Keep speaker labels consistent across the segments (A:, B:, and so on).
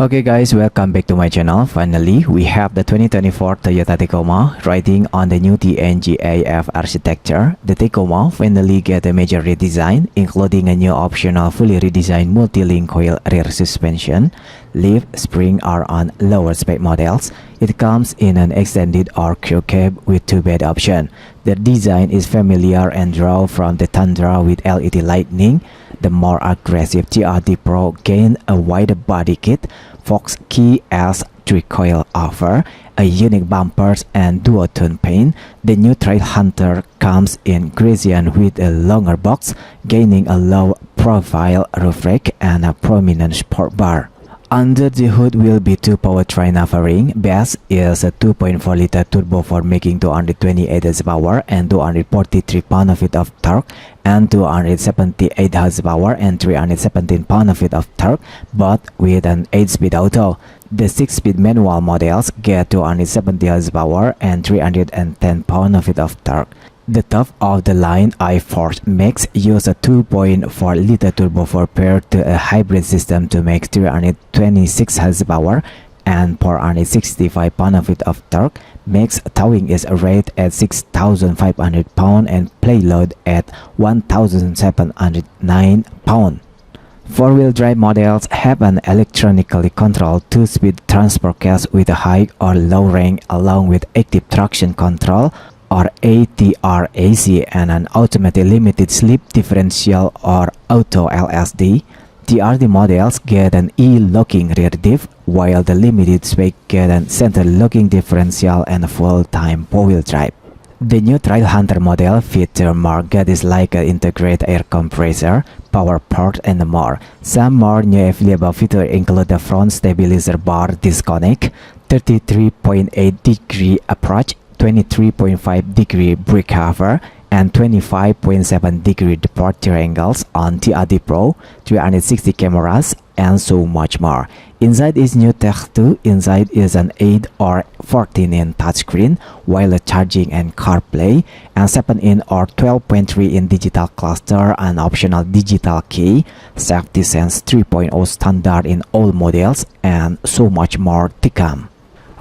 A: Okay guys, welcome back to my channel. Finally, we have the 2024 Toyota Tacoma riding on the new TNGA-F architecture. The Tacoma finally get a major redesign, including a new optional fully redesigned multi-link coil rear suspension. Leaf spring are on lower spec models. It comes in an extended or XtraCab with 2-bed option. The design is familiar and drawn from the Tundra with LED lighting. The more aggressive TRD Pro gained a wider body kit, Fox Key as 3-coil offer, a unique bumpers and dual-tone paint. The new Trail Hunter comes in Grecian with a longer box, gaining a low-profile roof rack and a prominent sport bar. Under the hood will be two powertrain offering. Base is a 2.4-liter turbo for making 228 horsepower and 243 pound-feet of torque, and 278 horsepower and 317 pound-feet of torque, both with an 8-speed auto. The 6-speed manual models get 270 horsepower and 310 pound-feet of torque. The top of the line iForce Max use a 2.4-liter turbo for paired to a hybrid system to make 326 horsepower and 465 pound-feet of torque. Max towing is rated at 6,500 pounds and payload at 1,709 pounds. Four-wheel drive models have an electronically controlled 2-speed transport case with a high or low range, along with active traction control or ATRAC and an automatic limited slip differential or auto LSD. TRD models get an E-locking rear diff, while the limited spec get a center locking differential and a full-time 4-wheel drive. The new Trail Hunter model feature more gadgets like an integrated air compressor, power port, and more. Some more new available features include the front stabilizer bar disconnect, 33.8-degree approach, 23.5-degree brake cover, and 25.7-degree departure angles on TRD Pro, 360 cameras, and so much more. Inside is new Tech 2. Inside is an 8 or 14-inch touchscreen, wireless charging and CarPlay, and 7-inch or 12.3-inch digital cluster and optional digital key, safety sense 3.0 standard in all models, and so much more to come.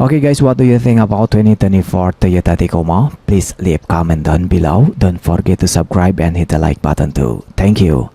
A: Okay guys, what do you think about 2024 Toyota Tacoma? Please leave comment down below. Don't forget to subscribe and hit the like button too. Thank you.